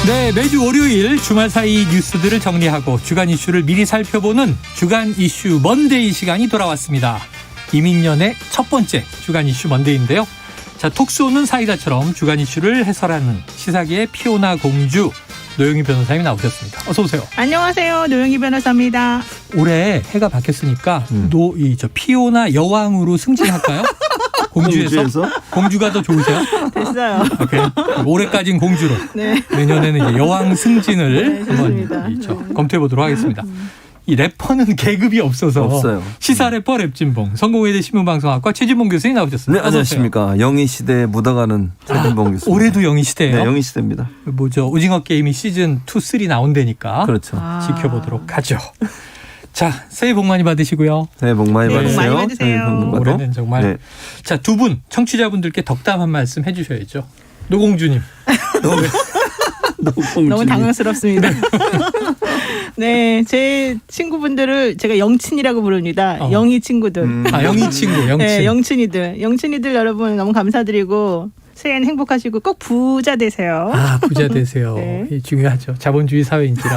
네, 매주 월요일 주말 사이 뉴스들을 정리하고 주간 이슈를 미리 살펴보는 주간 이슈 먼데이 시간이 돌아왔습니다. 이민년의 첫 번째 주간 이슈 먼데이인데요. 자, 톡쏘는 사이다처럼 주간 이슈를 해설하는 시사계의 피오나 공주 노영희 변호사님이 나오셨습니다. 어서 오세요. 안녕하세요. 노영희 변호사입니다. 올해 해가 바뀌었으니까 피오나 여왕으로 승진할까요? 공주에서? 공주가 더 좋으세요? 됐어요. 오케이. 올해까지는 공주로. 네. 내년에는 이제 여왕 승진을 좋습니다. 한번 검토해 보도록 하겠습니다. 이 래퍼는 계급이 없어요. 시사 래퍼 랩진봉 성공회대 신문방송학과 최진봉 교수님 나오셨습니다. 네, 안녕하십니까. 영희 시대에 묻어가는 최진봉 교수입니다. 올해도 영희 시대예요? 네, 영희 시대입니다. 오징어 게임이 시즌 2, 3 나온다니까. 그렇죠. 지켜보도록 하죠. 자, 새해 복 많이 받으시고요. 새해 복 많이 네, 받으세요. 복 많이 받으세요. 올해는 정말. 네. 자, 두 분 청취자분들께 덕담 한 말씀 해주셔야죠. 노공주님. 너무 당황스럽습니다. 네, 제 친구분들을 제가 영친이라고 부릅니다. 영희 친구들. 영희 친구, 영친. 네, 영친이들 여러분 너무 감사드리고 새해는 행복하시고 꼭 부자 되세요. 부자 되세요. 네. 중요하죠. 자본주의 사회인지라.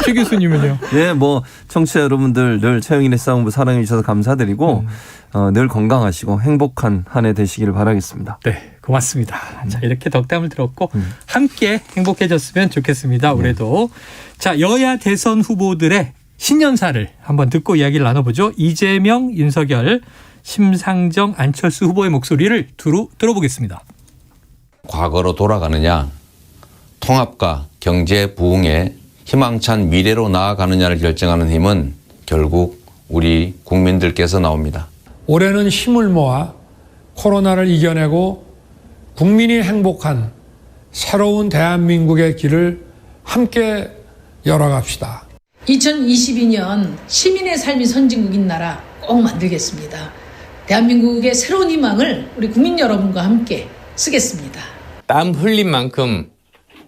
최 교수님은요? 네, 청취자 여러분들 늘 최영일의 싸움부 사랑해 주셔서 감사드리고 늘 건강하시고 행복한 한 해 되시기를 바라겠습니다. 네, 고맙습니다. 자, 이렇게 덕담을 들었고 함께 행복해졌으면 좋겠습니다. 올해도. 자, 여야 대선 후보들의 신년사를 한번 듣고 이야기를 나눠보죠. 이재명, 윤석열, 심상정, 안철수 후보의 목소리를 두루 들어보겠습니다. 과거로 돌아가느냐, 통합과 경제 부흥의 희망찬 미래로 나아가느냐를 결정하는 힘은 결국 우리 국민들께서 나옵니다. 올해는 힘을 모아 코로나를 이겨내고 국민이 행복한 새로운 대한민국의 길을 함께 열어갑시다. 2022년 시민의 삶이 선진국인 나라 꼭 만들겠습니다. 대한민국의 새로운 희망을 우리 국민 여러분과 함께 쓰겠습니다. 땀 흘린 만큼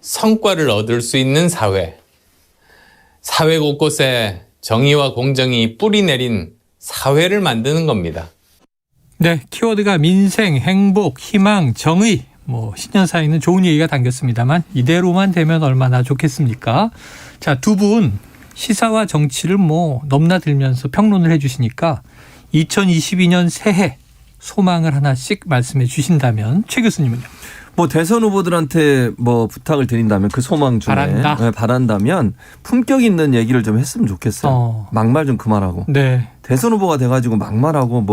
성과를 얻을 수 있는 사회. 사회 곳곳에 정의와 공정이 뿌리 내린 사회를 만드는 겁니다. 네, 키워드가 민생, 행복, 희망, 정의. 신년사에는 좋은 얘기가 담겼습니다만 이대로만 되면 얼마나 좋겠습니까? 자, 두 분 시사와 정치를 넘나들면서 평론을 해 주시니까 2022년 새해 소망을 하나씩 말씀해 주신다면 최 교수님은요? 대선 후보들한테 부탁을 드린다면 그 소망 중에 바란다면 품격 있는 얘기를 좀 했으면 좋겠어요. 막말 좀 그만하고. 네. 대선 후보가 돼가지고 막말하고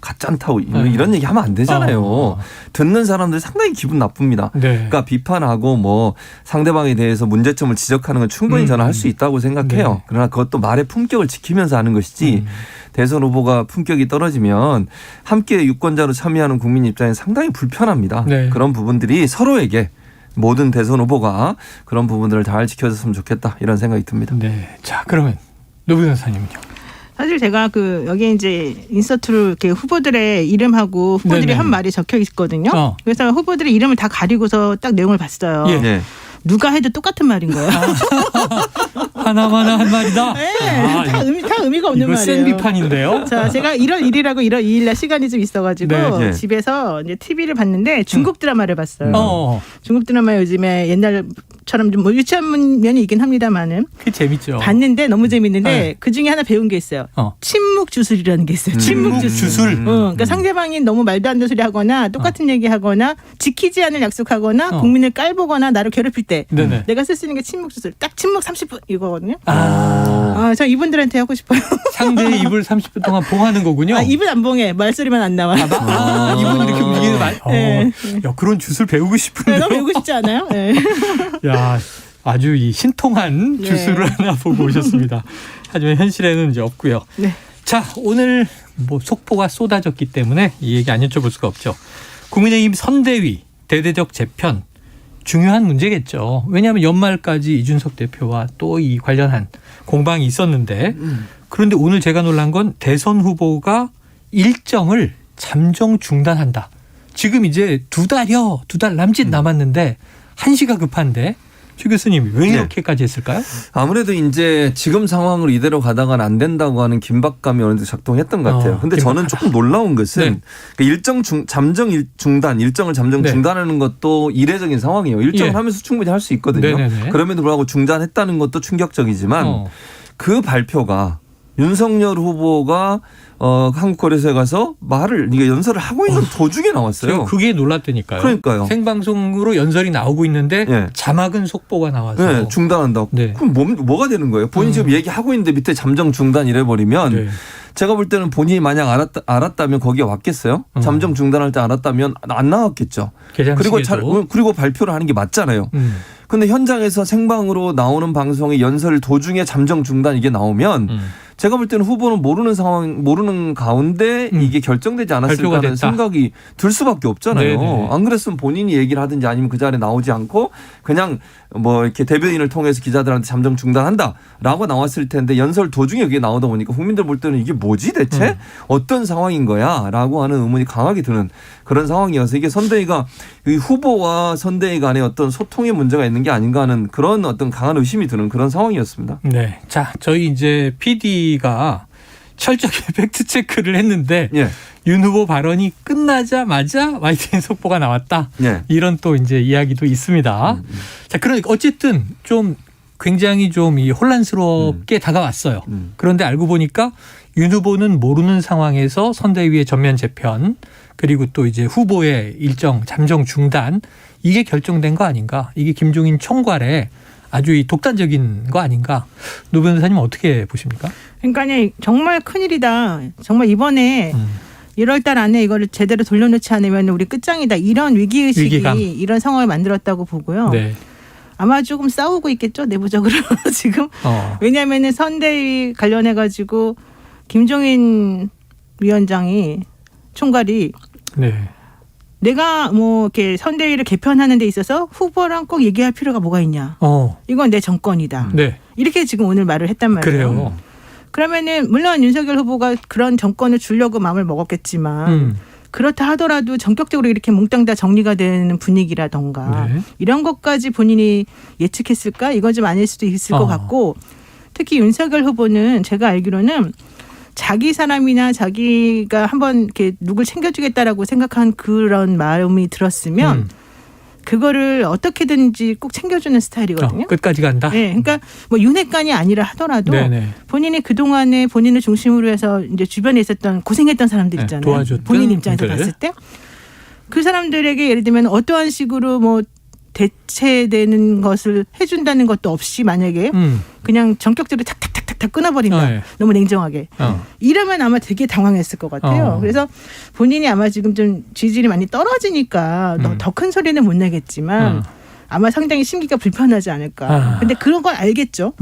가짠타고 이런 얘기 하면 안 되잖아요. 듣는 사람들 상당히 기분 나쁩니다. 네. 그러니까 비판하고 상대방에 대해서 문제점을 지적하는 건 충분히 저는 할 수 있다고 생각해요. 네. 그러나 그것도 말의 품격을 지키면서 하는 것이지 대선 후보가 품격이 떨어지면 함께 유권자로 참여하는 국민 입장에 상당히 불편합니다. 네. 그런 부분들이 서로에게 모든 대선 후보가 그런 부분들을 잘 지켜줬으면 좋겠다 이런 생각이 듭니다. 네. 자, 그러면 노 변호사님은요? 사실 제가 여기 이제 인서트로 이렇게 후보들의 이름하고 후보들이 한 말이 적혀 있거든요. 그래서 후보들의 이름을 다 가리고서 딱 내용을 봤어요. 예. 네. 누가 해도 똑같은 말인 거예요. 하나마나 한 말이다. 네, 다 의미가 없는 이거 말이에요. 센 비판인데요. 자, 제가 1월 1일하고 1월 2일 날 시간이 좀 있어가지고 네. 집에서 이제 TV를 봤는데 중국 드라마를 봤어요. 중국 드라마 요즘에 옛날처럼 좀 유치한 면이 있긴 합니다만은 그게 재밌죠. 봤는데 너무 재밌는데 네. 그 중에 하나 배운 게 있어요. 침묵 주술이라는 게 있어요. 침묵 주술. 그러니까 상대방이 너무 말도 안 되는 소리 하거나 똑같은 얘기 하거나 지키지 않을 약속하거나 국민을 깔보거나 나를 괴롭힐 때 네네. 내가 쓸 수 있는 게 침묵 주술. 딱 침묵 30분 이거거든요. 아, 저 이분들한테 하고 싶어요. 상대의 입을 30분 동안 봉하는 거군요. 입은 안 봉해. 말소리만 안 나와. 이분 이렇게 움직이는 말. 네. 야, 그런 주술 배우고 싶은데요. 너무 배우고 싶지 않아요? 네. 야, 아주 이 신통한 주술을 하나 보고 오셨습니다. 하지만 현실에는 이제 없고요. 네. 자, 오늘 속보가 쏟아졌기 때문에 이 얘기 안 여쭤볼 수가 없죠. 국민의힘 선대위 대대적 재편 중요한 문제겠죠. 왜냐하면 연말까지 이준석 대표와 또 이 관련한 공방이 있었는데 그런데 오늘 제가 놀란 건 대선 후보가 일정을 잠정 중단한다. 지금 이제 두 달 남짓 남았는데 한시가 급한데 최 교수님 왜 이렇게까지 했을까요? 아무래도 이제 지금 상황으로 이대로 가다가는 안 된다고 하는 긴박감이 어느 정도 작동했던 것 같아요. 근데 저는 조금 놀라운 것은 일정을 잠정 중단하는 것도 이례적인 상황이에요. 일정을 하면서 충분히 할 수 있거든요. 그럼에도 불구하고 중단했다는 것도 충격적이지만 그 발표가 윤석열 후보가 한국거래소에 가서 이게 연설을 하고 있는 도중에 나왔어요. 그게 놀랐다니까요. 그러니까요. 생방송으로 연설이 나오고 있는데 자막은 속보가 나와서 중단한다고. 그럼 뭐가 되는 거예요? 본인이 지금 얘기하고 있는데 밑에 잠정 중단 이래버리면 제가 볼 때는 본인이 만약 알았다면 거기에 왔겠어요? 잠정 중단할 때 알았다면 안 나왔겠죠. 그리고 발표를 하는 게 맞잖아요. 근데 현장에서 생방으로 나오는 방송의 연설 도중에 잠정 중단 이게 나오면 제가 볼 때는 후보는 모르는 가운데 이게 결정되지 않았을까 하는 생각이 들 수밖에 없잖아요. 안 그랬으면 본인이 얘기를 하든지 아니면 그 자리에 나오지 않고 그냥 뭐 이렇게 대변인을 통해서 기자들한테 잠정 중단한다라고 나왔을 텐데 연설 도중에 그게 나오다 보니까 국민들 볼 때는 이게 뭐지 대체? 어떤 상황인 거야? 라고 하는 의문이 강하게 드는 그런 상황이어서 이게 선대위가 후보와 선대위 간의 어떤 소통의 문제가 있는 게 아닌가 하는 그런 어떤 강한 의심이 드는 그런 상황이었습니다. 네. 자, 저희 이제 PD가 철저하게 팩트 체크를 했는데 윤 후보 발언이 끝나자마자 YTN 속보가 나왔다. 이런 또 이제 이야기도 있습니다. 자, 그러니까 어쨌든 좀 굉장히 좀 이 혼란스럽게 다가왔어요. 그런데 알고 보니까 윤 후보는 모르는 상황에서 선대위의 전면 재편 그리고 또 이제 후보의 일정 잠정 중단 이게 결정된 거 아닌가? 이게 김종인 총괄의 아주 이 독단적인 거 아닌가? 노 변호사님 어떻게 보십니까? 그러니까 정말 큰일이다. 정말 이번에 1월 달 안에 이거를 제대로 돌려놓지 않으면 우리 끝장이다. 이런 위기의식이 이런 상황을 만들었다고 보고요. 아마 조금 싸우고 있겠죠. 내부적으로 지금. 왜냐하면 선대위 관련해가지고 김종인 위원장이 총괄이 내가 뭐 이렇게 선대위를 개편하는 데 있어서 후보랑 꼭 얘기할 필요가 뭐가 있냐. 이건 내 정권이다. 이렇게 지금 오늘 말을 했단 말이에요. 그래요. 그러면은 물론 윤석열 후보가 그런 정권을 주려고 마음을 먹었겠지만 그렇다 하더라도 전격적으로 이렇게 몽땅 다 정리가 되는 분위기라던가 이런 것까지 본인이 예측했을까? 이거 좀 아닐 수도 있을 것 같고 특히 윤석열 후보는 제가 알기로는 자기 사람이나 자기가 한번 이렇게 누굴 챙겨주겠다라고 생각한 그런 마음이 들었으면 그거를 어떻게든지 꼭 챙겨주는 스타일이거든요. 끝까지 간다. 그러니까 뭐 윤핵관이 아니라 하더라도 본인이 그 동안에 본인을 중심으로 해서 이제 주변에 있었던 고생했던 사람들 있잖아요. 도와줬던 본인 입장에서 봤을 때 그 사람들에게 예를 들면 어떠한 식으로 뭐 대체되는 것을 해준다는 것도 없이 만약에 그냥 전격적으로 탁탁탁탁 끊어버린다. 너무 냉정하게. 이러면 아마 되게 당황했을 것 같아요. 그래서 본인이 아마 지금 좀 지지율이 많이 떨어지니까 더 큰 소리는 못 내겠지만 아마 상당히 심기가 불편하지 않을까. 근데 그런 걸 알겠죠.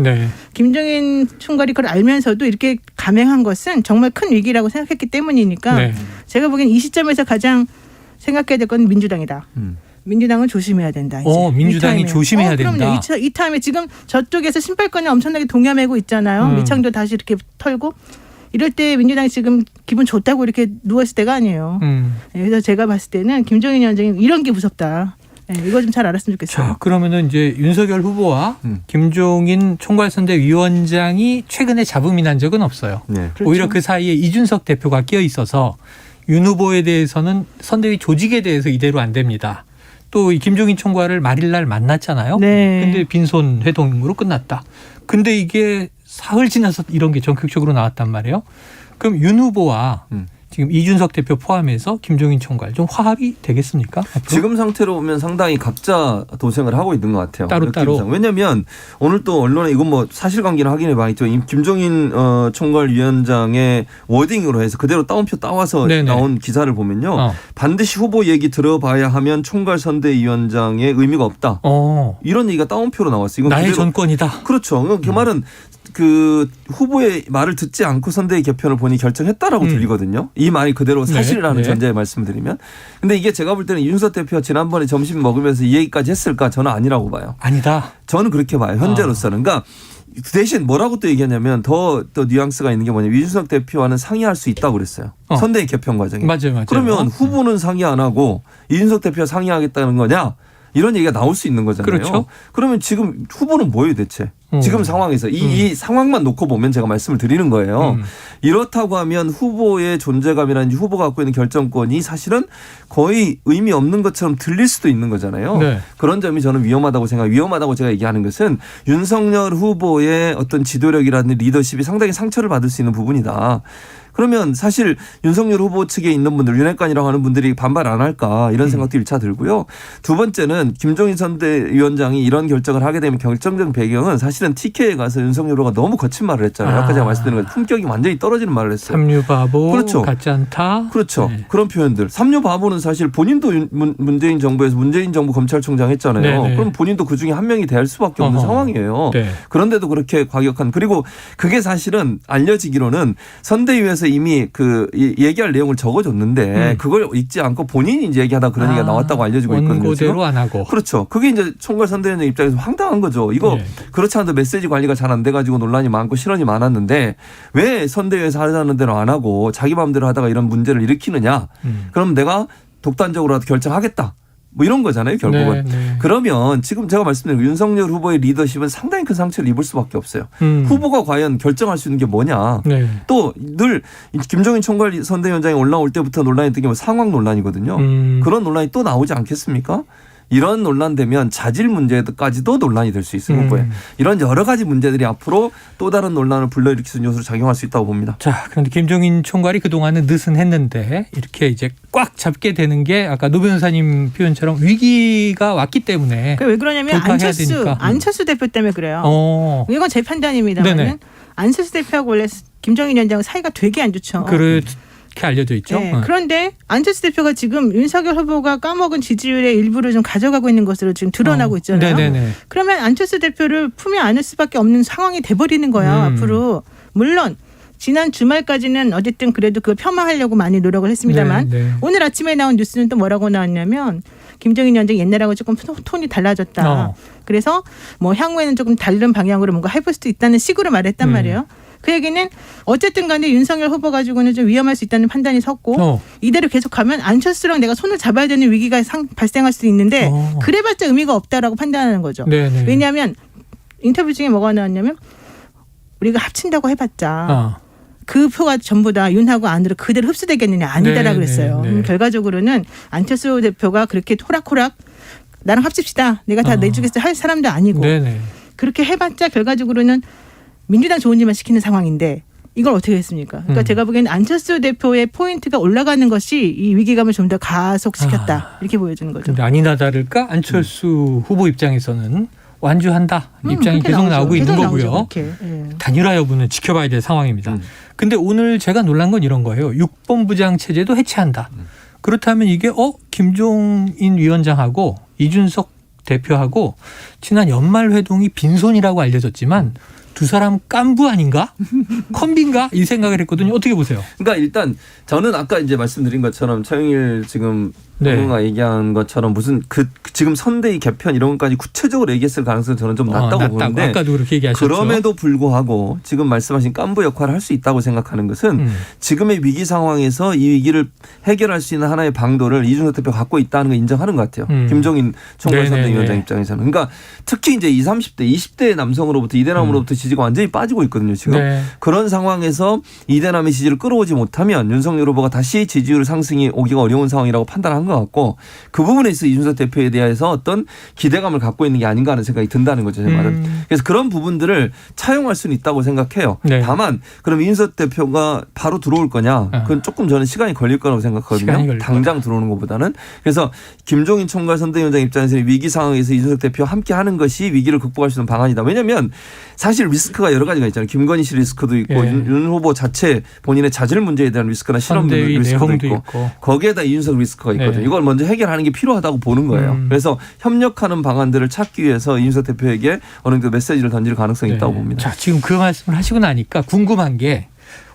김종인 총괄이 그걸 알면서도 이렇게 감행한 것은 정말 큰 위기라고 생각했기 때문이니까 제가 보기엔 이 시점에서 가장 생각해야 될 건 민주당이다. 민주당은 조심해야 된다. 이제. 민주당이 조심해야 된다. 그럼요. 이 타임에 지금 저쪽에서 신발끈을 엄청나게 동여매고 있잖아요. 밑창도 다시 이렇게 털고. 이럴 때 민주당이 지금 기분 좋다고 이렇게 누웠을 때가 아니에요. 그래서 제가 봤을 때는 김종인 위원장이 이런 게 무섭다. 이거 좀 잘 알았으면 좋겠어요. 자, 그러면은 이제 윤석열 후보와 김종인 총괄선대위원장이 최근에 잡음이 난 적은 없어요. 그렇죠. 오히려 그 사이에 이준석 대표가 끼어 있어서 윤 후보에 대해서는 선대위 조직에 대해서 이대로 안 됩니다. 또 이 김종인 총괄을 말일날 만났잖아요. 근데 빈손 회동으로 끝났다. 근데 이게 사흘 지나서 이런 게 전격적으로 나왔단 말이에요. 그럼 윤 후보와 지금 이준석 대표 포함해서 김종인 총괄 좀 화합이 되겠습니까? 앞으로? 지금 상태로 보면 상당히 각자 도생을 하고 있는 것 같아요. 따로따로. 왜냐하면 오늘 또 언론에 이건 뭐 사실관계는 확인해 봐야겠죠. 김종인 총괄위원장의 워딩으로 해서 그대로 따옴표 따와서 나온 기사를 보면요. 반드시 후보 얘기 들어봐야 하면 총괄선대위원장의 의미가 없다. 이런 얘기가 따옴표로 나왔어요. 이건 나의 전권이다. 그렇죠. 그 말은 그 후보의 말을 듣지 않고 선대위 개편을 본인이 결정했다라고 들리거든요. 이 말이 그대로 사실이라는 전제에 말씀드리면. 근데 이게 제가 볼 때는 이준석 대표가 지난번에 점심 먹으면서 이 얘기까지 했을까? 저는 아니라고 봐요. 아니다. 저는 그렇게 봐요. 현재로서는. 그러니까 대신 뭐라고 또 얘기하냐면 더 뉘앙스가 있는 게 뭐냐면 이준석 대표와는 상의할 수 있다고 그랬어요. 선대위 개편 과정에. 맞아요. 그러면 후보는 상의 안 하고 이준석 대표와 상의하겠다는 거냐? 이런 얘기가 나올 수 있는 거잖아요. 그렇죠. 그러면 지금 후보는 뭐예요 대체? 지금 상황에서 이 상황만 놓고 보면 제가 말씀을 드리는 거예요. 이렇다고 하면 후보의 존재감이라든지 후보가 갖고 있는 결정권이 사실은 거의 의미 없는 것처럼 들릴 수도 있는 거잖아요. 네. 그런 점이 저는 위험하다고 위험하다고 제가 얘기하는 것은 윤석열 후보의 어떤 지도력이라든지 리더십이 상당히 상처를 받을 수 있는 부분이다. 그러면 사실 윤석열 후보 측에 있는 분들, 윤핵관이라고 하는 분들이 반발 안 할까 이런 생각도 1차 들고요. 두 번째는 김종인 선대위원장이 이런 결정을 하게 되면 결정적 배경은 사실은 TK에 가서 윤석열 후보가 너무 거친 말을 했잖아요. 아까 제가 말씀드린 것 품격이 완전히 떨어지는 말을 했어요. 삼류바보, 그렇죠. 같지 않다. 그렇죠. 네. 그런 표현들. 삼류바보는 사실 본인도 문재인 정부에서 문재인 정부 검찰총장 했잖아요. 네네. 그럼 본인도 그중에 한 명이 될 수밖에 없는 상황이에요. 네. 그런데도 그렇게 과격한, 그리고 그게 사실은 알려지기로는 선대위에서 이미 그 얘기할 내용을 적어줬는데 그걸 읽지 않고 본인이 이제 얘기하다 그런 얘기가 나왔다고 알려지고 있거든요. 원고대로 지금. 안 하고. 그렇죠. 그게 이제 총괄 선대위원장 입장에서 황당한 거죠. 이거 네. 그렇지 않아도 메시지 관리가 잘 안 돼가지고 논란이 많고 실언이 많았는데 왜 선대위에서 하자는 대로 안 하고 자기 마음대로 하다가 이런 문제를 일으키느냐. 그럼 내가 독단적으로라도 결정하겠다. 뭐 이런 거잖아요, 결국은. 네, 네. 그러면 지금 제가 말씀드린 윤석열 후보의 리더십은 상당히 큰 상처를 입을 수밖에 없어요. 후보가 과연 결정할 수 있는 게 뭐냐. 네. 또 늘 김종인 총괄 선대위원장이 올라올 때부터 논란이 있던 게 상황 논란이거든요. 그런 논란이 또 나오지 않겠습니까? 이런 논란되면 자질 문제까지도 논란이 될 수 있어요. 후보에. 이런 여러 가지 문제들이 앞으로 또 다른 논란을 불러일으킬 수 있는 요소로 작용할 수 있다고 봅니다. 자, 그런데 김종인 총괄이 그동안은 느슨했는데 이렇게 이제 꽉 잡게 되는 게 아까 노 변호사님 표현처럼 위기가 왔기 때문에. 왜 그러냐면 돌파해야 되니까. 안철수 대표 때문에 그래요. 이건 제 판단입니다만 안철수 대표하고 원래 김종인 위원장은 사이가 되게 안 좋죠. 그렇게 알려져 있죠. 네. 그런데 안철수 대표가 지금 윤석열 후보가 까먹은 지지율의 일부를 좀 가져가고 있는 것으로 지금 드러나고 있잖아요. 네네네. 그러면 안철수 대표를 품에 안을 수밖에 없는 상황이 돼버리는 거예요. 앞으로. 물론 지난 주말까지는 어쨌든 그래도 그걸 폄하하려고 많이 노력을 했습니다만 네. 오늘 아침에 나온 뉴스는 또 뭐라고 나왔냐면 김종인 위원장이 옛날하고 조금 톤이 달라졌다. 그래서 뭐 향후에는 조금 다른 방향으로 뭔가 해볼 수도 있다는 식으로 말했단 말이에요. 그 얘기는 어쨌든 간에 윤석열 후보 가지고는 좀 위험할 수 있다는 판단이 섰고 이대로 계속하면 안철수랑 내가 손을 잡아야 되는 위기가 발생할 수 있는데 그래봤자 의미가 없다라고 판단하는 거죠. 네네. 왜냐하면 인터뷰 중에 뭐가 나왔냐면 우리가 합친다고 해봤자 그 표가 전부 다 윤하고 안으로 그대로 흡수되겠느냐 아니다라고 그랬어요. 결과적으로는 안철수 대표가 그렇게 호락호락 나랑 합칩시다. 내가 다 내주겠어 할 사람도 아니고 그렇게 해봤자 결과적으로는 민주당 좋은 일만 시키는 상황인데 이걸 어떻게 했습니까? 그러니까 제가 보기에는 안철수 대표의 포인트가 올라가는 것이 이 위기감을 좀 더 가속시켰다. 이렇게 보여주는 거죠. 근데 아니나 다를까 안철수 후보 입장에서는 완주한다 입장이 계속 나오고 있는 거고요. 단일화 여부는 지켜봐야 될 상황입니다. 근데 오늘 제가 놀란 건 이런 거예요. 6본부장 체제도 해체한다. 그렇다면 이게 김종인 위원장하고 이준석 대표하고 지난 연말 회동이 빈손이라고 알려졌지만 두 사람 깐부 아닌가? 컴비인가? 이 생각을 했거든요. 어떻게 보세요? 그러니까 일단 저는 아까 이제 말씀드린 것처럼 차영일 지금 누군가 얘기한 것처럼 무슨 지금 선대위 개편 이런 것까지 구체적으로 얘기했을 가능성이 저는 좀 낮다고 보는데 아까도 그렇게 얘기하셨죠. 그럼에도 불구하고 지금 말씀하신 깐부 역할을 할 수 있다고 생각하는 것은 지금의 위기 상황에서 이 위기를 해결할 수 있는 하나의 방도를 이준석 대표가 갖고 있다는 걸 인정하는 것 같아요. 김종인 총괄 선대위원장 입장에서는. 그러니까 특히 이제 20, 30대, 20대 남성으로부터 이대남으로부터 지지가 완전히 빠지고 있거든요. 지금. 그런 상황에서 이대남의 지지를 끌어오지 못하면 윤석열 후보가 다시 지지율 상승이 오기가 어려운 상황이라고 판단한 것 같고 그 부분에 있어 이준석 대표에 대해서 어떤 기대감을 갖고 있는 게 아닌가 하는 생각이 든다는 거죠. 제 말은. 그래서 그런 부분들을 차용할 수는 있다고 생각해요. 다만 그럼 이준석 대표가 바로 들어올 거냐 그건 조금 저는 시간이 걸릴 거라고 생각하거든요. 당장 들어오는 것보다는. 그래서 김종인 총괄 선대위원장 입장에서는 위기 상황에서 이준석 대표와 함께 하는 것이 위기를 극복할 수 있는 방안이다. 왜냐하면 사실 리스크가 여러 가지가 있잖아요. 김건희 씨 리스크도 있고 윤 후보 자체 본인의 자질 문제에 대한 리스크나 실험 리스크도 있고 거기에다 이준석 리스크가 있거든요. 이걸 먼저 해결하는 게 필요하다고 보는 거예요. 그래서 협력하는 방안들을 찾기 위해서 이준석 대표에게 어느 정도 메시지를 던질 가능성이 있다고 봅니다. 자, 지금 그 말씀을 하시고 나니까 궁금한 게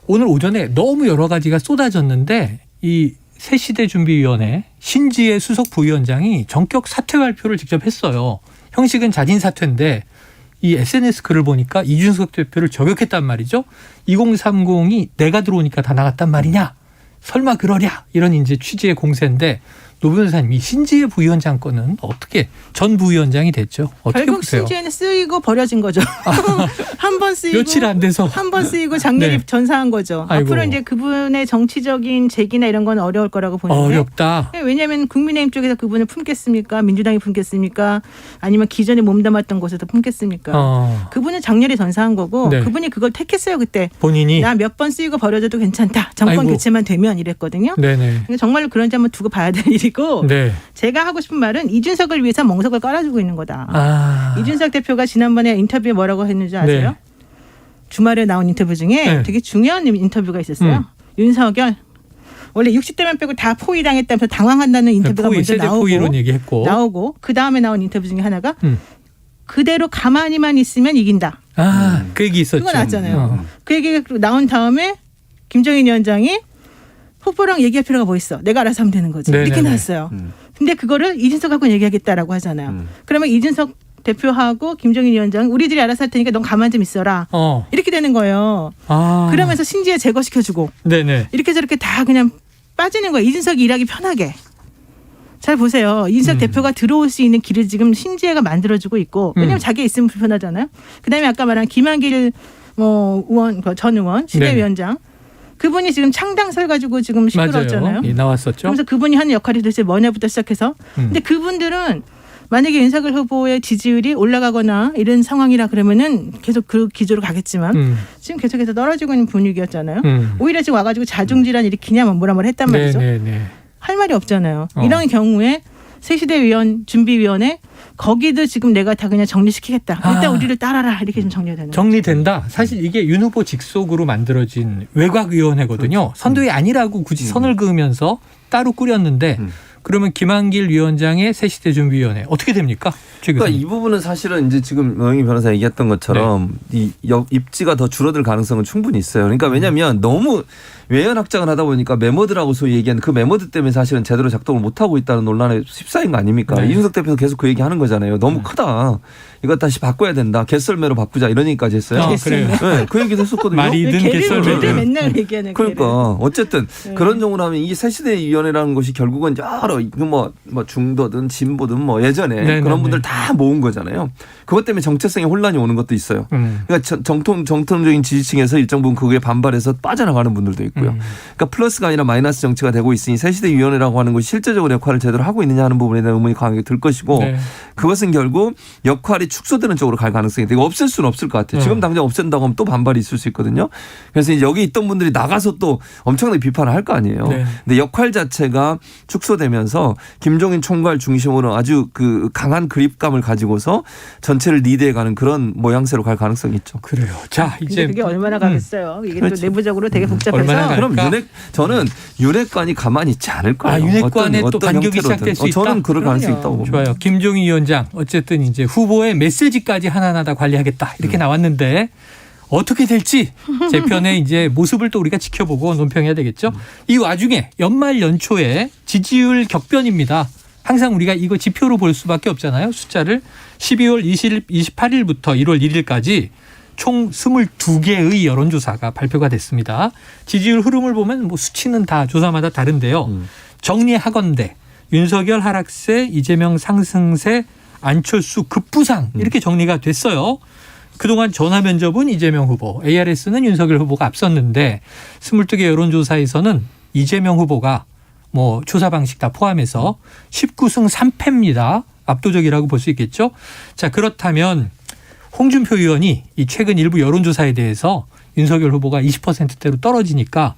오늘 오전에 너무 여러 가지가 쏟아졌는데 이 새시대준비위원회 신지혜 수석 부위원장이 전격 사퇴 발표를 직접 했어요. 형식은 자진 사퇴인데 이 SNS 글을 보니까 이준석 대표를 저격했단 말이죠. 2030이 내가 들어오니까 다 나갔단 말이냐. 설마 그러랴. 이런 이제 취지의 공세인데 노 변호사님, 이 신지혜 부위원장 건은 어떻게 전 부위원장이 됐죠? 어떻게 결국 보세요? 신지혜는 쓰이고 버려진 거죠. 한 번 쓰이고 며칠 안 돼서 한 번 쓰이고 장렬히 네. 전사한 거죠. 아이고. 앞으로 이제 그분의 정치적인 재기나 이런 건 어려울 거라고 보는데. 어렵다. 왜냐하면 국민의힘 쪽에서 그분을 품겠습니까? 민주당이 품겠습니까? 아니면 기존에 몸담았던 곳에서 품겠습니까? 그분은 장렬히 전사한 거고 네. 그분이 그걸 택했어요 그때. 본인이. 나 몇 번 쓰이고 버려져도 괜찮다. 정권 아이고. 교체만 되면 이랬거든요. 네네. 정말로 그런지 한번 두고 봐야 될 일이고 네. 제가 하고 싶은 말은 이준석을 위해서 멍석을 깔아주고 있는 거다. 아. 이준석 대표가 지난번에 인터뷰에 뭐라고 했는지 아세요? 네. 주말에 나온 인터뷰 중에 네. 되게 중요한 인터뷰가 있었어요. 윤석열 원래 60대만 빼고 다 포위당했다면서 당황한다는 인터뷰가 포위, 먼저 세대 포위론 나오고 얘기했고. 그 다음에 나온 인터뷰 중에 하나가 그대로 가만히만 있으면 이긴다. 아, 그 얘기 있었죠. 그거 나왔잖아요. 그 얘기가 나온 다음에 김정인 위원장이 후보랑 얘기할 필요가 뭐 있어. 내가 알아서 하면 되는 거지. 이렇게 나왔어요. 근데 그거를 이준석하고 얘기하겠다라고 하잖아요. 그러면 이준석 대표하고 김정인 위원장 우리들이 알아서 할 테니까 넌 가만 좀 있어라. 이렇게 되는 거예요. 그러면서 신지혜 제거시켜주고 네네. 이렇게 저렇게 다 그냥 빠지는 거예요. 이준석이 일하기 편하게. 잘 보세요. 이준석 대표가 들어올 수 있는 길을 지금 신지혜가 만들어주고 있고 왜냐하면 자기 있으면 불편하잖아요. 그다음에 아까 말한 김한길 의원, 전 의원, 시대위원장 그분이 지금 창당설 가지고 지금 시끄러웠잖아요. 맞아요. 나왔었죠. 그래서 그분이 하는 역할이 도대체 뭐냐부터 시작해서 근데 그분들은 만약에 윤석열 후보의 지지율이 올라가거나 이런 상황이라 그러면은 계속 그 기조로 가겠지만 지금 계속해서 떨어지고 있는 분위기였잖아요. 오히려 지금 와가지고 자중질환 일으키냐면 뭐라 했단 말이죠. 네네네. 할 말이 없잖아요. 이런 경우에 새시대위원 준비위원회 거기도 지금 내가 다 그냥 정리시키겠다. 일단 우리를 따라라 이렇게 좀 정리가 되는 정리된다. 사실 이게 윤 후보 직속으로 만들어진 외곽위원회거든요. 선도위 아니라고 굳이 선을 그으면서 따로 꾸렸는데 그러면 김한길 위원장의 새시대 준비위원회 어떻게 됩니까? 그러니까 이 부분은 사실은 이제 지금 노영희 변호사 얘기했던 것처럼 이 입지가 더 줄어들 가능성은 충분히 있어요. 그러니까 왜냐하면 너무 외연 확장을 하다 보니까 메모드라고 소위 얘기하는 그 메모드 때문에 사실은 제대로 작동을 못하고 있다는 논란에 휩싸인 거 아닙니까? 이준석 대표도 계속 그 얘기하는 거잖아요. 너무 크다. 이거 다시 바꿔야 된다. 개썰매로 바꾸자 이런 얘기까지 했어요. 그래요. 네, 그 얘기도 했었거든요. 말이든 개썰매든. 개를 맨날 얘기하는 그러니까 어쨌든 그런 경우로 하면 이 새시대위원회라는 것이 결국은 여러 뭐 중도든 진보든 뭐 예전에 그런 분들 다 모은 거잖아요. 그것 때문에 정체성에 혼란이 오는 것도 있어요. 그러니까 정통적인 지지층에서 일정 부분 그거에 반발해서 빠져나가는 분들도 있고요. 그러니까 플러스가 아니라 마이너스 정치가 되고 있으니 새시대위원회라고 하는 것이 실제적으로 역할을 제대로 하고 있느냐 하는 부분에 대한 의문이 강하게 들 것이고 그것은 결국 역할이 축소되는 쪽으로 갈 가능성이 되고 없앨 수는 없을 것 같아요. 지금 당장 없앤다고 하면 또 반발이 있을 수 있거든요. 그래서 이제 여기 있던 분들이 나가서 또 엄청나게 비판을 할 거 아니에요. 근데 역할 자체가 축소되면서 김종인 총괄 중심으로 아주 그 강한 그립감을 가지고서 전체를 리드해가는 그런 모양새로 갈 가능성이 있죠. 그래요. 자 이제 그게 얼마나 가겠어요. 이게 그렇죠. 또 내부적으로 되게 복잡해서. 얼마나 그럼 저는 윤핵관이 가만히 있지 않을 거예요. 윤핵관에 또 반격이 형태로든. 시작될 수 있다. 저는 그럴 가능성이 있다고 봅니다. 좋아요. 김종인 위원장 어쨌든 이제 후보의 메시지까지 하나하나 다 관리하겠다 이렇게 나왔는데 어떻게 될지 재편의 이제 모습을 또 우리가 지켜보고 논평해야 되겠죠. 이 와중에 연말 연초에 지지율 격변입니다. 항상 우리가 이거 지표로 볼 수밖에 없잖아요. 숫자를 12월 28일부터 1월 1일까지 총 22개의 여론조사가 발표가 됐습니다. 지지율 흐름을 보면 뭐 수치는 다 조사마다 다른데요. 정리하건대 윤석열 하락세, 이재명 상승세, 안철수 급부상 이렇게 정리가 됐어요. 그동안 전화 면접은 이재명 후보, ARS는 윤석열 후보가 앞섰는데 22개 여론조사에서는 이재명 후보가 뭐 조사 방식 다 포함해서 19승 3패입니다. 압도적이라고 볼 수 있겠죠. 자, 그렇다면 홍준표 의원이 이 최근 일부 여론조사에 대해서 윤석열 후보가 20%대로 떨어지니까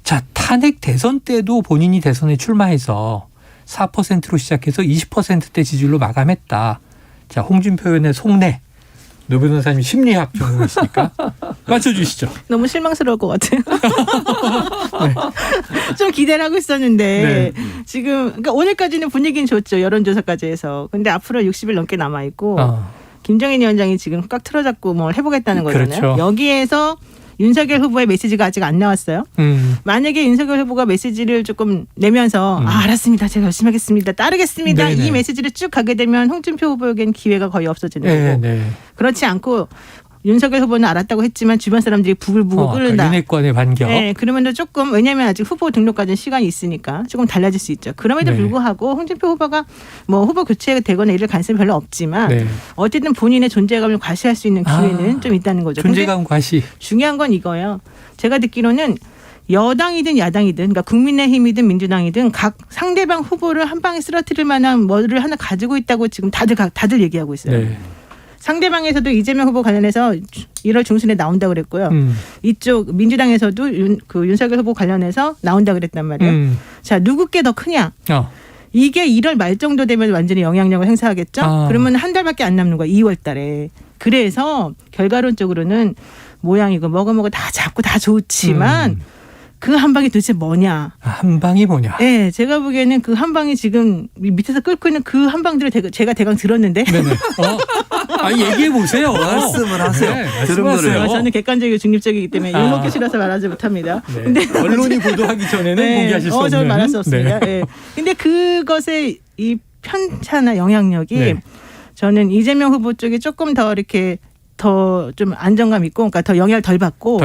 자, 탄핵 대선 때도 본인이 대선에 출마해서 4%로 시작해서 20%대 지지율로 마감했다. 자, 홍준표 의원의 속내. 노 변호사님 심리학 전공이시니까 맞춰주시죠. 너무 실망스러울 것 같아요. 좀 기대를 하고 있었는데 지금 그러니까 오늘까지는 분위기는 좋죠. 여론조사까지 해서. 근데 앞으로 60일 넘게 남아있고 김정인 위원장이 지금 꽉 틀어잡고 뭘 해보겠다는 거잖아요. 그렇죠. 여기에서 윤석열 후보의 메시지가 아직 안 나왔어요. 만약에 윤석열 후보가 메시지를 조금 내면서 알았습니다. 제가 열심히 하겠습니다. 따르겠습니다. 네네. 이 메시지를 쭉 가게 되면 홍준표 후보에겐 기회가 거의 없어지는 거고. 그렇지 않고 윤석열 후보는 알았다고 했지만 주변 사람들이 부글부글 끓는다. 윤핵관의 반격. 네, 그러면 조금 왜냐하면 아직 후보 등록까지는 시간이 있으니까 조금 달라질 수 있죠. 그럼에도 네. 불구하고 홍준표 후보가 뭐 후보 교체가 되거나 이럴 가능성이 별로 없지만 네. 어쨌든 본인의 존재감을 과시할 수 있는 기회는 좀 있다는 거죠. 존재감 과시. 중요한 건 이거예요. 제가 듣기로는 여당이든 야당이든 그러니까 국민의힘이든 민주당이든 각 상대방 후보를 한 방에 쓰러뜨릴 만한 뭐를 하나 가지고 있다고 지금 다들 얘기하고 있어요. 네. 상대방에서도 이재명 후보 관련해서 1월 중순에 나온다고 그랬고요. 이쪽 민주당에서도 윤석열 후보 관련해서 나온다고 그랬단 말이에요. 자, 누구께 더 크냐? 이게 1월 말 정도 되면 완전히 영향력을 행사하겠죠. 그러면 한 달밖에 안 남는 거야. 2월 달에. 그래서 결과론적으로는 모양이고 뭐고 다 잡고 다 좋지만 그 한 방이 도대체 뭐냐? 한 방이 뭐냐? 네, 제가 보기에는 그 한 방이 지금 밑에서 끓고 있는 그 한 방들을 제가 대강 들었는데. 네네. 얘기해 보세요. 말씀을 하세요. 네, 들음들어요. 저는 객관적이고 중립적이기 때문에 욕먹기 싫어서 말하지 못합니다. 네. 근데 언론이 보도하기 전에는 공개하실 수 없는. 저는 말할 수 없습니다. 네. 네. 근데 그것의 이 편차나 영향력이 네. 저는 이재명 후보 쪽에 조금 더 이렇게 더 좀 안정감 있고, 그러니까 더 영향을 덜 받고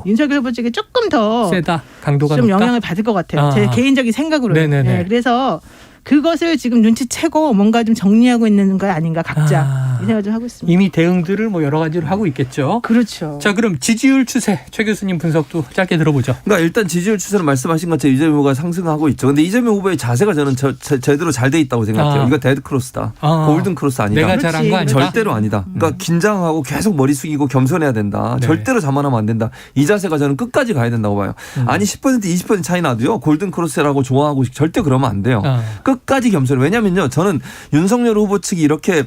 윤석열 후보 쪽에 조금 더 세다, 강도가 좀 높다? 영향을 받을 것 같아요. 제 개인적인 생각으로. 네네네. 네, 그래서 그것을 지금 눈치채고 뭔가 좀 정리하고 있는 거 아닌가 각자 이 생각을 좀 하고 있습니다. 이미 대응들을 뭐 여러 가지로 하고 있겠죠. 그렇죠. 자, 그럼 지지율 추세 최 교수님 분석도 짧게 들어보죠. 그러니까 일단 지지율 추세는 말씀하신 것처럼 이재명 후보가 상승하고 있죠. 근데 이재명 후보의 자세가 저는 제대로 잘 돼 있다고 생각해요. 이거 데드 크로스다. 골든 크로스 아니다. 내가 잘한 거 아니다. 절대로 아니다. 그러니까 긴장하고 계속 머리 숙이고 겸손해야 된다. 네. 절대로 자만하면 안 된다. 이 자세가 저는 끝까지 가야 된다고 봐요. 아니 10% 20% 차이 나도요. 골든 크로스라고 좋아하고 절대 그러면 안 돼요. 끝까지 겸손해. 왜냐면요. 저는 윤석열 후보 측이 이렇게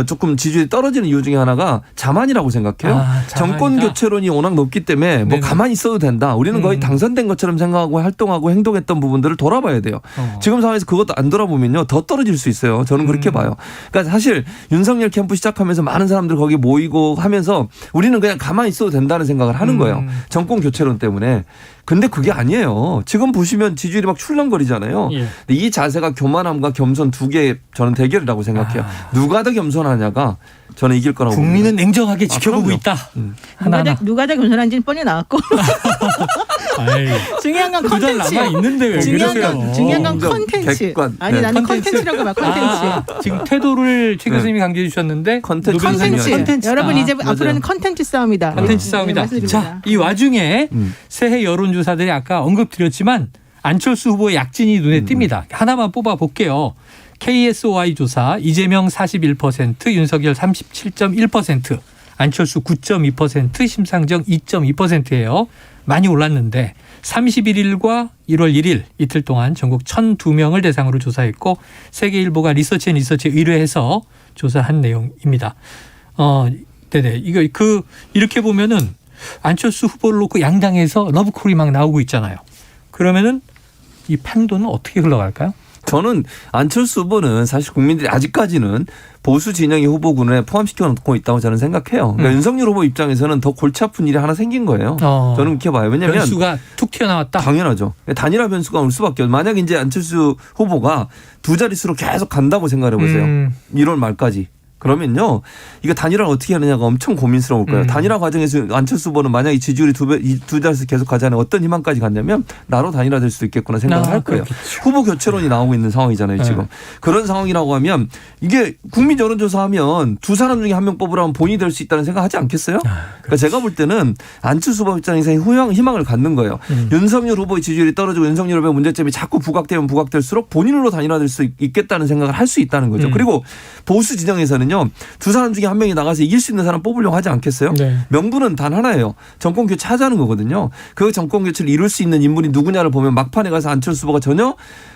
조금 지지율이 떨어지는 이유 중에 하나가 자만이라고 생각해요. 정권 교체론이 워낙 높기 때문에 뭐 가만히 있어도 된다. 우리는 거의 당선된 것처럼 생각하고 활동하고 행동했던 부분들을 돌아봐야 돼요. 지금 상황에서 그것도 안 돌아보면요. 더 떨어질 수 있어요. 저는 그렇게 봐요. 그러니까 사실 윤석열 캠프 시작하면서 많은 사람들 거기 모이고 하면서 우리는 그냥 가만히 있어도 된다는 생각을 하는 거예요. 정권 교체론 때문에. 근데 그게 아니에요. 지금 보시면 지지율이 막 출렁거리잖아요. 예. 근데 이 자세가 교만함과 겸손 두 개의 저는 대결이라고 생각해요. 누가 더 겸손하냐가 저는 이길 거라고 국민은 봅니다. 냉정하게 지켜보고 있다. 누가 더 겸손한지는 뻔히 나왔고 중요한 건 컨텐츠. 남아 있는데 왜 그러세요? 중요한 건 컨텐츠. 객관. 아니 나는 컨텐츠라고 봐. 컨텐츠. 지금 태도를 최 교수님이 강조해 주셨는데 컨텐츠. 여러분 이제 앞으로는 컨텐츠 싸움이다. 컨텐츠 싸움이다. 자, 이 와중에 새해 여론조사들이 아까 언급드렸지만 안철수 후보의 약진이 눈에 띕니다. 하나만 뽑아볼게요. KSOI 조사 이재명 41%, 윤석열 37.1%, 안철수 9.2%, 심상정 2.2%예요. 많이 올랐는데 31일과 1월 1일 이틀 동안 전국 1,002명을 대상으로 조사했고 세계일보가 리서치앤리서치에 의뢰해서 조사한 내용입니다. 네네. 이렇게 보면은 안철수 후보를 놓고 양당에서 러브콜이 막 나오고 있잖아요. 그러면은 이 판도는 어떻게 흘러갈까요? 저는 안철수 후보는 사실 국민들이 아직까지는 보수 진영의 후보군에 포함시켜 놓고 있다고 저는 생각해요. 그러니까 윤석열 후보 입장에서는 더 골치 아픈 일이 하나 생긴 거예요. 저는 그렇게 봐요. 왜냐하면 변수가 툭 튀어나왔다. 당연하죠. 단일화 변수가 올 수밖에 없어요. 만약 이제 안철수 후보가 두 자릿수로 계속 간다고 생각해 보세요. 1월 말까지. 그러면요, 이거 단일화를 어떻게 하느냐가 엄청 고민스러울 거예요. 단일화 과정에서 안철수 후보는 만약에 지지율이 두 자릿수 계속 가자는 어떤 희망까지 갔냐면 나로 단일화될 수도 있겠구나 생각을 할 거예요. 그렇겠죠. 후보 교체론이 나오고 있는 상황이잖아요, 지금. 그런 상황이라고 하면 이게 국민 여론조사하면 두 사람 중에 한 명 뽑으라면 본인이 될 수 있다는 생각하지 않겠어요? 그러니까 제가 볼 때는 안철수 후보 입장에서 희망을 갖는 거예요. 윤석열 후보의 지지율이 떨어지고 윤석열 후보의 문제점이 자꾸 부각되면 부각될수록 본인으로 단일화될 수 있겠다는 생각을 할 수 있다는 거죠. 그리고 보수 진영에서는요. 두 사람 중에 한 명이 나가서 이길 수 있는 사람 뽑으려고 하지 않겠어요? 네. 명분은 단 하나예요. 정권 교체하자는 거거든요. 그 정권 교체를 이룰 수 있는 인물이 누구냐를 보면 막판에 가서 안철수 후보가 전혀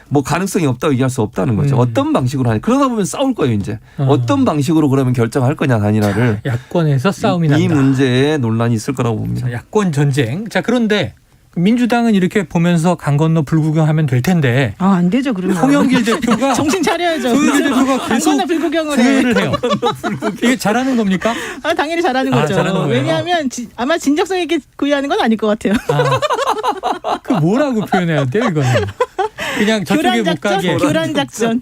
뭐 가능성이 없다고 얘기할 수 없다는 거죠. 어떤 방식으로 하냐. 그러다 보면 싸울 거예요, 이제. 어떤 방식으로 그러면 결정할 거냐, 단일화를. 야권에서 싸움이 난다. 이 문제에 논란이 있을 거라고 봅니다. 자, 야권 전쟁. 자, 그런데 민주당은 이렇게 보면서 강 건너 불구경하면 될 텐데. 안 되죠, 그러면. 송영길 대표가 정신 차려야죠. 송영길 대표가 계속 불구경을 해요. 이게 잘하는 겁니까? 당연히 잘하는 거죠. 잘하는 왜냐하면 아마 진정성 있게 구애하는 건 아닐 것 같아요. 그 뭐라고 표현해야 돼요, 이거는? 그냥 저쪽에 못 가게. 교란 작전.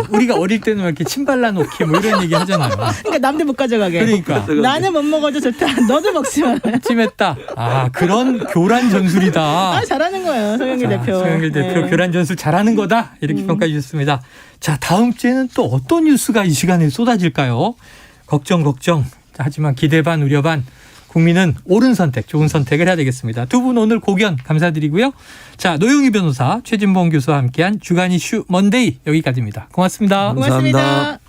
우리가 어릴 때는 막 이렇게 침 발라놓기 뭐 이런 얘기 하잖아요. 그러니까 남들 못 가져가게. 그러니까. 나는 못 먹어도 좋다. 너도 먹지 마. 찜했다. 그런 교란 전술이다. 잘하는 거예요. 송영길 대표. 송영길 대표 네. 교란 전술 잘하는 거다. 이렇게 평가해 주셨습니다. 자, 다음 주에는 또 어떤 뉴스가 이 시간에 쏟아질까요? 걱정. 하지만 기대 반 우려 반. 국민은 옳은 선택, 좋은 선택을 해야 되겠습니다. 두 분 오늘 고견 감사드리고요. 자, 노영희 변호사, 최진봉 교수와 함께한 주간 이슈 먼데이 여기까지입니다. 고맙습니다. 고맙습니다.